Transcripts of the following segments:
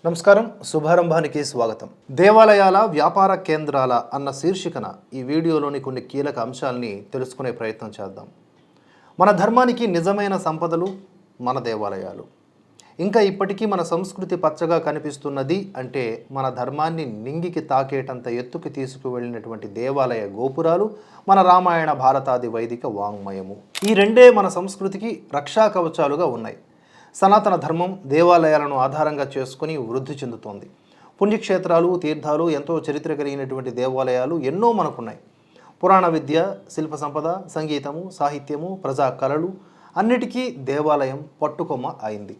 నమస్కారం, శుభారంభానికి స్వాగతం. దేవాలయాల వ్యాపార కేంద్రాల అన్న శీర్షికన ఈ వీడియోలోని కొన్ని కీలక అంశాలని తెలుసుకునే ప్రయత్నం చేద్దాం. మన ధర్మానికి నిజమైన సంపదలు మన దేవాలయాలు. ఇంకా ఇప్పటికీ మన సంస్కృతి పచ్చగా కనిపిస్తున్నది అంటే మన ధర్మాన్ని నింగికి తాకేటంత ఎత్తుకి తీసుకువెళ్ళినటువంటి దేవాలయ గోపురాలు, మన రామాయణ భారతాది వైదిక వాంగ్మయము. ఈ రెండే మన సంస్కృతికి రక్షా కవచాలుగా ఉన్నాయి. సనాతన ధర్మం దేవాలయాలను ఆధారంగా చేసుకుని వృద్ధి చెందుతోంది. పుణ్యక్షేత్రాలు, తీర్థాలు, ఎంతో చరిత్ర కలిగినటువంటి దేవాలయాలు ఎన్నో మనకున్నాయి. పురాణ విద్య, శిల్ప సంపద, సంగీతము, సాహిత్యము, ప్రజా కళలు అన్నిటికీ దేవాలయం పట్టుకొమ్మ అయింది.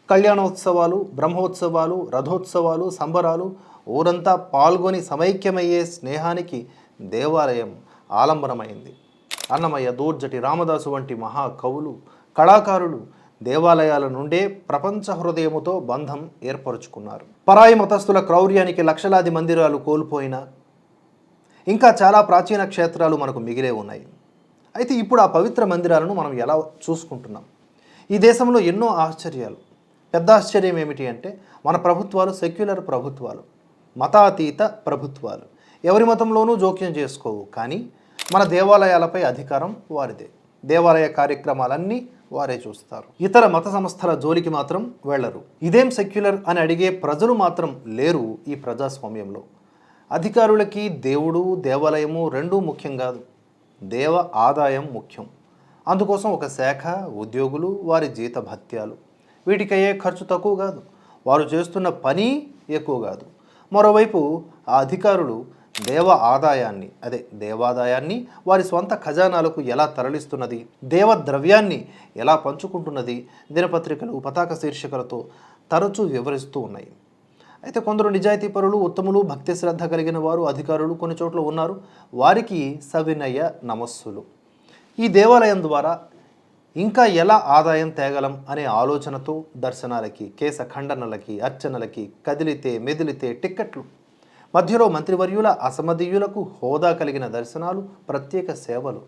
కళ్యాణోత్సవాలు, బ్రహ్మోత్సవాలు, రథోత్సవాలు, సంబరాలు, ఊరంతా పాల్గొని సమైక్యమయ్యే స్నేహానికి దేవాలయం ఆలంబనమైంది. అన్నమయ్య, దూర్జటి, రామదాసు వంటి మహాకవులు, కళాకారులు దేవాలయాల నుండే ప్రపంచ హృదయముతో బంధం ఏర్పరుచుకున్నారు. పరాయి మతస్థుల క్రౌర్యానికి లక్షలాది మందిరాలు కోల్పోయినా ఇంకా చాలా ప్రాచీన క్షేత్రాలు మనకు మిగిలే ఉన్నాయి. అయితే ఇప్పుడు ఆ పవిత్ర మందిరాలను మనం ఎలా చూసుకుంటున్నాం? ఈ దేశంలో ఎన్నో ఆశ్చర్యాలు. పెద్ద ఆశ్చర్యం ఏమిటి అంటే మన ప్రభుత్వాలు సెక్యులర్ ప్రభుత్వాలు, మతాతీత ప్రభుత్వాలు. ఎవరి మతంలోనూ జోక్యం చేసుకోవు, కానీ మన దేవాలయాలపై అధికారం వారిదే. దేవాలయ కార్యక్రమాలన్నీ వారే చూస్తారు. ఇతర మత సంస్థల జోలికి మాత్రం వెళ్లరు. ఇదేం సెక్యులర్ అని అడిగే ప్రజలు మాత్రం లేరు ఈ ప్రజాస్వామ్యంలో. అధికారులకి దేవుడు, దేవాలయము రెండూ ముఖ్యం కాదు, దేవ ఆదాయం ముఖ్యం. అందుకోసం ఒక శాఖ, ఉద్యోగులు, వారి జీతభత్యాలు, వీటికయ్యే ఖర్చు తక్కువ కాదు, వారు చేస్తున్న పని ఎక్కువ కాదు. మరోవైపు ఆ అధికారులు దేవాదాయాన్ని వారి స్వంత ఖజానాలకు ఎలా తరలిస్తున్నది, దేవద్రవ్యాన్ని ఎలా పంచుకుంటున్నది దినపత్రికలు పతాక శీర్షికలతో తరచూ వివరిస్తూ ఉన్నాయి. అయితే కొందరు నిజాయితీపరులు, ఉత్తములు, భక్తి శ్రద్ధ కలిగిన వారు, అధికారులు కొన్ని చోట్ల ఉన్నారు. వారికి సవినయ నమస్సులు. ఈ దేవాలయం ద్వారా ఇంకా ఎలా ఆదాయం తేగలం అనే ఆలోచనతో దర్శనాలకి, కేశ ఖండనలకి, అర్చనలకి, కదిలితే మెదిలితే టిక్కెట్లు, మధ్యలో మంత్రివర్యుల అసమధీయులకు హోదా కలిగిన దర్శనాలు, ప్రత్యేక సేవలు,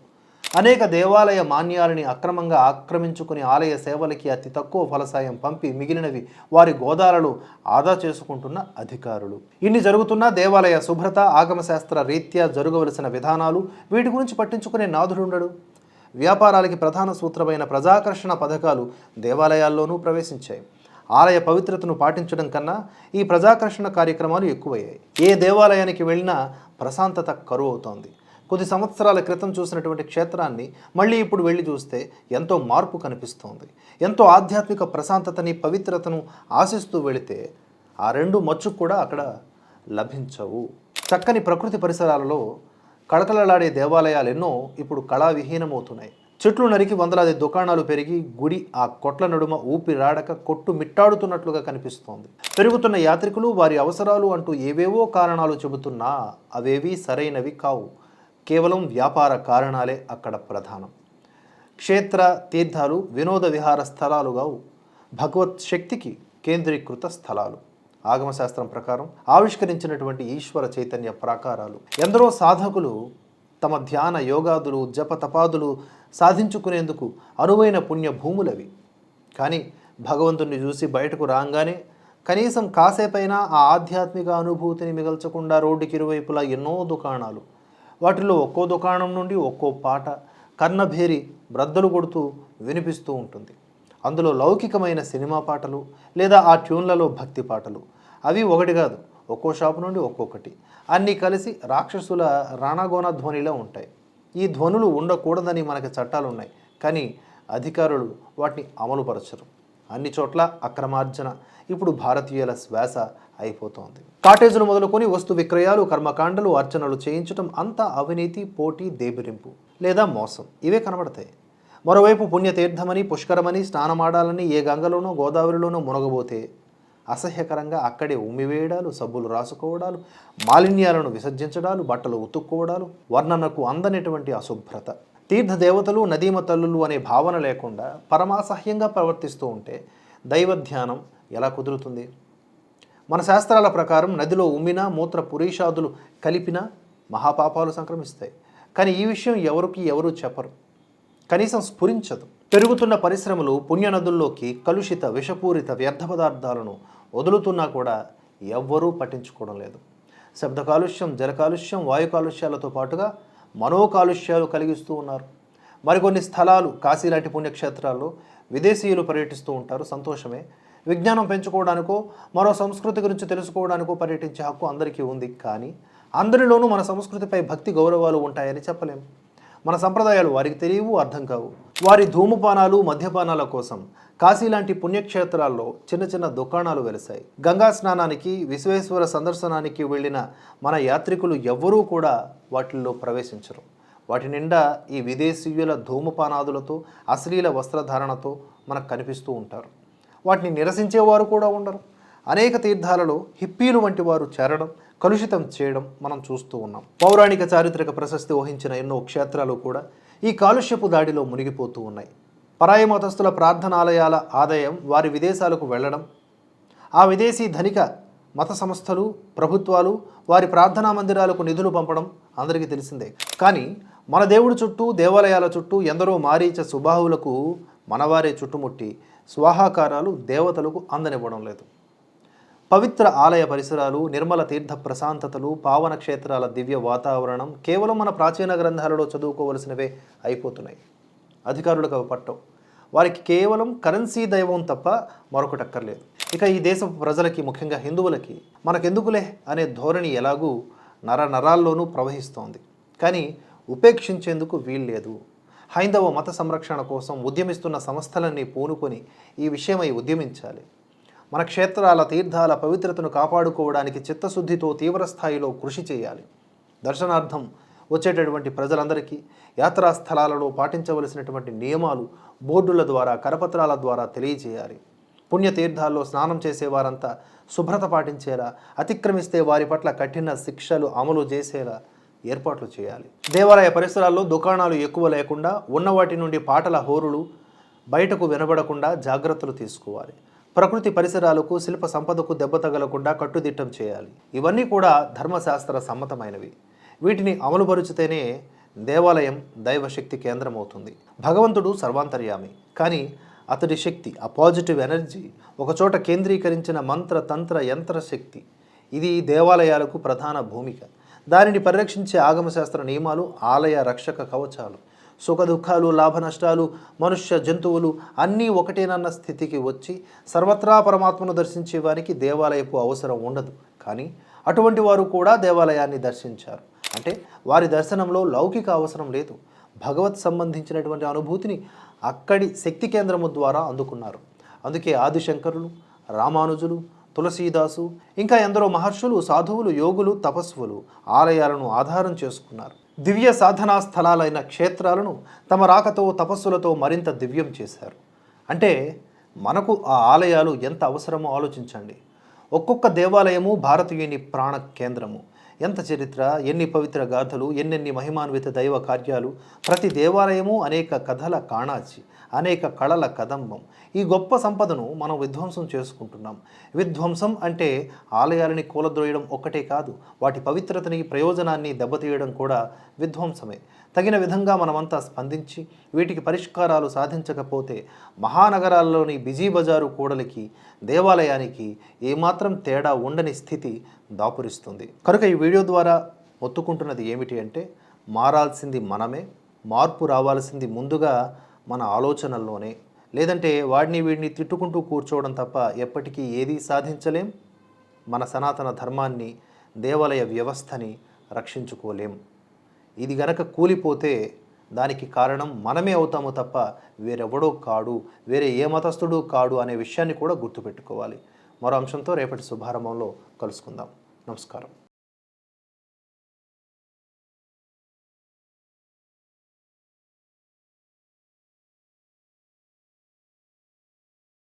అనేక దేవాలయ మాన్యాలని అక్రమంగా ఆక్రమించుకుని ఆలయ సేవలకి అతి తక్కువ ఫలసాయం పంపి మిగిలినవి వారి గోదాలలో ఆదా చేసుకుంటున్న అధికారులు. ఇన్ని జరుగుతున్నా దేవాలయ శుభ్రత, ఆగమశాస్త్ర రీత్యా జరగవలసిన విధానాలు, వీటి గురించి పట్టించుకునే నాథుడుండడు. వ్యాపారాలకి ప్రధాన సూత్రమైన ప్రజాకర్షణ పథకాలు దేవాలయాల్లోనూ ప్రవేశించాయి. ఆలయ పవిత్రతను పాటించడం కన్నా ఈ ప్రజాకర్షణ కార్యక్రమాలు ఎక్కువయ్యాయి. ఏ దేవాలయానికి వెళ్ళినా ప్రశాంతత కరువు అవుతోంది. కొద్ది సంవత్సరాల క్రితం చూసినటువంటి క్షేత్రాన్ని మళ్ళీ ఇప్పుడు వెళ్ళి చూస్తే ఎంతో మార్పు కనిపిస్తోంది. ఎంతో ఆధ్యాత్మిక ప్రశాంతతని, పవిత్రతను ఆశిస్తూ వెళితే ఆ రెండు మచ్చుకు కూడా అక్కడ లభించవు. చక్కని ప్రకృతి పరిసరాలలో కళకళలాడే దేవాలయాలు ఎన్నో ఇప్పుడు కళావిహీనమవుతున్నాయి. చెట్లు నరికి వందలాది దుకాణాలు పెరిగి గుడి ఆ కొట్ల నడుమ ఊపిరాడక కొట్టు మిట్టాడుతున్నట్లుగా కనిపిస్తోంది. పెరుగుతున్న యాత్రికులు, వారి అవసరాలు అంటూ ఏవేవో కారణాలు చెబుతున్నా అవేవీ సరైనవి కావు. కేవలం వ్యాపార కారణాలే అక్కడ ప్రధానం. క్షేత్ర, తీర్థాలు వినోద విహార స్థలాలు కావు, భగవత్ శక్తికి కేంద్రీకృత స్థలాలు. ఆగమశాస్త్రం ప్రకారం ఆవిష్కరించినటువంటి ఈశ్వర చైతన్య ప్రాకారాలు. ఎందరో సాధకులు తమ ధ్యాన యోగాదులు, జప తపాదులు సాధించుకునేందుకు అనువైన పుణ్య భూములవి. కానీ భగవంతుణ్ణి చూసి బయటకు రాగానే కనీసం కాసేపైనా ఆ ఆధ్యాత్మిక అనుభూతిని మిగల్చకుండా రోడ్డుకి ఇరువైపులా ఎన్నో దుకాణాలు. వాటిల్లో ఒక్కో దుకాణం నుండి ఒక్కో పాట కర్ణభేరి బ్రద్దలు కొడుతూ వినిపిస్తూ ఉంటుంది. అందులో లౌకికమైన సినిమా పాటలు లేదా ఆ ట్యూన్లలో భక్తి పాటలు. అవి ఒకటి కాదు, ఒక్కో షాపు నుండి ఒక్కొక్కటి. అన్నీ కలిసి రాక్షసుల రాణాగోణ ధ్వనిలో ఉంటాయి. ఈ ధ్వనులు ఉండకూడదని మనకి చట్టాలు ఉన్నాయి, కానీ అధికారులు వాటిని అమలుపరచరు. అన్ని చోట్ల అక్రమార్జన ఇప్పుడు భారతీయుల శ్వాస అయిపోతోంది. కాటేజీలు మొదలుకొని వస్తు విక్రయాలు, కర్మకాండలు, అర్చనలు చేయించడం అంతా అవినీతి, పోటీ, దేబిరింపు లేదా మోసం ఇవే కనబడతాయి. మరోవైపు పుణ్యతీర్థమని, పుష్కరమని, స్నానమాడాలని ఏ గంగలోనో గోదావరిలోనో మునగబోతే అసహ్యకరంగా అక్కడే ఉమ్మివేయడాలు, సబ్బులు రాసుకోవడాలు, మాలిన్యాలను విసర్జించడాలు, బట్టలు ఉతుక్కోవడాలు, వర్ణనకు అందనటువంటి అశుభ్రత. తీర్థదేవతలు, నదీమ తల్లులు అనే భావన లేకుండా పరమాసహ్యంగా ప్రవర్తిస్తూ ఉంటే దైవధ్యానం ఎలా కుదురుతుంది? మన శాస్త్రాల ప్రకారం నదిలో ఉమ్మినా, మూత్ర పురీషాదులు కలిపినా మహాపాపాలు సంక్రమిస్తాయి. కానీ ఈ విషయం ఎవరు చెప్పరు, కనీసం స్ఫురించదు. పెరుగుతున్న పరిశ్రమలు పుణ్యనదుల్లోకి కలుషిత విషపూరిత వ్యర్థ పదార్థాలను వదులుతున్నా కూడా ఎవ్వరూ పట్టించుకోవడం లేదు. శబ్ద కాలుష్యం, జల కాలుష్యం, వాయు కాలుష్యాలతో పాటుగా మనో కాలుష్యాలు కలిగిస్తూ ఉన్నారు. మరికొన్ని స్థలాలు, కాశీ లాంటి పుణ్యక్షేత్రాల్లో విదేశీయులు పర్యటిస్తూ ఉంటారు, సంతోషమే. విజ్ఞానం పెంచుకోవడానికో మరో సంస్కృతి గురించి తెలుసుకోవడానికో పర్యటించే హక్కు అందరికీ ఉంది. కానీ అందరిలోనూ మన సంస్కృతిపై భక్తి గౌరవాలు ఉంటాయని చెప్పలేము. మన సంప్రదాయాలు వారికి తెలియవు, అర్థం కావు. వారి ధూమపానాలు, మద్యపానాల కోసం కాశీ లాంటి పుణ్యక్షేత్రాల్లో చిన్న చిన్న దుకాణాలు వెలిశాయి. గంగా స్నానానికి, విశ్వేశ్వర సందర్శనానికి వెళ్ళిన మన యాత్రికులు ఎవ్వరూ కూడా వాటిల్లో ప్రవేశించరు. వాటి నిండా ఈ విదేశీయుల ధూమపానాదులతో, అశ్లీల వస్త్రధారణతో మనకు కనిపిస్తూ ఉంటారు. వాటిని నిరసించేవారు కూడా ఉండరు. అనేక తీర్థాలలో హిప్పీలు వంటి వారు చేరడం, కలుషితం చేయడం మనం చూస్తూ ఉన్నాం. పౌరాణిక చారిత్రక ప్రశస్తి వహించిన ఎన్నో క్షేత్రాలు కూడా ఈ కాలుష్యపు దాడిలో మునిగిపోతూ ఉన్నాయి. పరాయి మతస్థుల ప్రార్థనాలయాల ఆదాయం వారి విదేశాలకు వెళ్ళడం, ఆ విదేశీ ధనిక మత సంస్థలు, ప్రభుత్వాలు వారి ప్రార్థనా మందిరాలకు నిధులు పంపడం అందరికీ తెలిసిందే. కానీ మన దేవుడి చుట్టూ, దేవాలయాల చుట్టూ ఎందరో మారీచ సుబాహువులకు మనవారే చుట్టుముట్టి స్వాహాకారాలు దేవతలకు అందనివ్వడం లేదు. పవిత్ర ఆలయ పరిసరాలు, నిర్మల తీర్థ ప్రశాంతతలు, పావన క్షేత్రాల దివ్య వాతావరణం కేవలం మన ప్రాచీన గ్రంథాలలో చదువుకోవలసినవే అయిపోతున్నాయి. అధికారులకు అవి పట్టవు. వారికి కేవలం కరెన్సీ దైవం తప్ప మరొకటి అక్కర్లేదు. ఇక ఈ దేశపు ప్రజలకి, ముఖ్యంగా హిందువులకి మనకెందుకులే అనే ధోరణి ఎలాగూ నరాల్లోనూ ప్రవహిస్తోంది. కానీ ఉపేక్షించేందుకు వీల్లేదు. హైందవ మత సంరక్షణ కోసం ఉద్యమిస్తున్న సంస్థలన్నీ పూనుకొని ఈ విషయమై ఉద్యమించాలి. మన క్షేత్రాల, తీర్థాల పవిత్రతను కాపాడుకోవడానికి చిత్తశుద్ధితో తీవ్రస్థాయిలో కృషి చేయాలి. దర్శనార్థం వచ్చేటటువంటి ప్రజలందరికీ యాత్రా స్థలాలలో పాటించవలసినటువంటి నియమాలు బోర్డుల ద్వారా, కరపత్రాల ద్వారా తెలియజేయాలి. పుణ్యతీర్థాల్లో స్నానం చేసేవారంతా శుభ్రత పాటించేలా, అతిక్రమిస్తే వారి పట్ల కఠిన శిక్షలు అమలు చేసేలా ఏర్పాట్లు చేయాలి. దేవాలయ పరిసరాల్లో దుకాణాలు ఎక్కువ లేకుండా, ఉన్న వాటి నుండి పాటల హోరులు బయటకు వినబడకుండా జాగ్రత్తలు తీసుకోవాలి. ప్రకృతి పరిసరాలకు, శిల్ప సంపదకు దెబ్బ తగలకుండా కట్టుదిట్టం చేయాలి. ఇవన్నీ కూడా ధర్మశాస్త్ర సమ్మతమైనవి. వీటిని అమలుపరుచితేనే దేవాలయం దైవశక్తి కేంద్రం అవుతుంది. భగవంతుడు సర్వాంతర్యామి, కానీ అతడి శక్తి, ఆ పాజిటివ్ ఎనర్జీ ఒకచోట కేంద్రీకరించిన మంత్ర, తంత్ర, యంత్ర శక్తి, ఇది దేవాలయాలకు ప్రధాన భూమిక. దానిని పరిరక్షించే ఆగమశాస్త్ర నియమాలు ఆలయ రక్షక కవచాలు. సుఖ దుఃఖాలు, లాభ నష్టాలు, మనుష్య, జంతువులు అన్నీ ఒకటేనన్న స్థితికి వచ్చి సర్వత్రా పరమాత్మను దర్శించే వారికి దేవాలయపు అవసరం ఉండదు. కానీ అటువంటి వారు కూడా దేవాలయాన్ని దర్శించారు. అంటే వారి దర్శనంలో లౌకిక అవసరం లేదు. భగవత్ సంబంధించినటువంటి అనుభూతిని అక్కడి శక్తి కేంద్రము ద్వారా అందుకున్నారు. అందుకే ఆదిశంకరులు, రామానుజులు, తులసీదాసు ఇంకా ఎందరో మహర్షులు, సాధువులు, యోగులు, తపస్సులు ఆలయాలను ఆధారం చేసుకున్నారు. దివ్య సాధనా స్థలాలైన క్షేత్రాలను తమ రాకతో, తపస్సులతో మరింత దివ్యం చేశారు. అంటే మనకు ఆ ఆలయాలు ఎంత అవసరమో ఆలోచించండి. ఒక్కొక్క దేవాలయము భారతీయుని ప్రాణ కేంద్రము. ఎంత చరిత్ర, ఎన్ని పవిత్ర గాథలు, ఎన్నెన్ని మహిమాన్విత దైవ కార్యాలు. ప్రతి దేవాలయము అనేక కథల కాణాచి, అనేక కళల కదంబం. ఈ గొప్ప సంపదను మనం విధ్వంసం చేసుకుంటున్నాం. విధ్వంసం అంటే ఆలయాలని కూలద్రోయడం ఒక్కటే కాదు, వాటి పవిత్రతని, ప్రయోజనాన్ని దెబ్బతీయడం కూడా విధ్వంసమే. తగిన విధంగా మనమంతా స్పందించి వీటికి పరిష్కారాలు సాధించకపోతే మహానగరాల్లోని బిజీ బజారు కూడలికి, దేవాలయానికి ఏమాత్రం తేడా ఉండని స్థితి దాపురిస్తుంది. కనుక ఈ వీడియో ద్వారా ఒత్తుకుంటున్నది ఏమిటి అంటే, మారాల్సింది మనమే, మార్పు రావాల్సింది ముందుగా మన ఆలోచనల్లోనే. లేదంటే వీడిని తిట్టుకుంటూ కూర్చోవడం తప్ప ఎప్పటికీ ఏదీ సాధించలేం. మన సనాతన ధర్మాన్ని, దేవాలయ వ్యవస్థని రక్షించుకోలేం. ఇది గనక కూలిపోతే దానికి కారణం మనమే అవుతాము తప్ప వేరెవడో కాడు, వేరే ఏ మతస్థుడు కాడు అనే విషయాన్ని కూడా గుర్తుపెట్టుకోవాలి. మరో అంశంతో రేపటి శుభారంభంలో కలుసుకుందాం. నమస్కారం.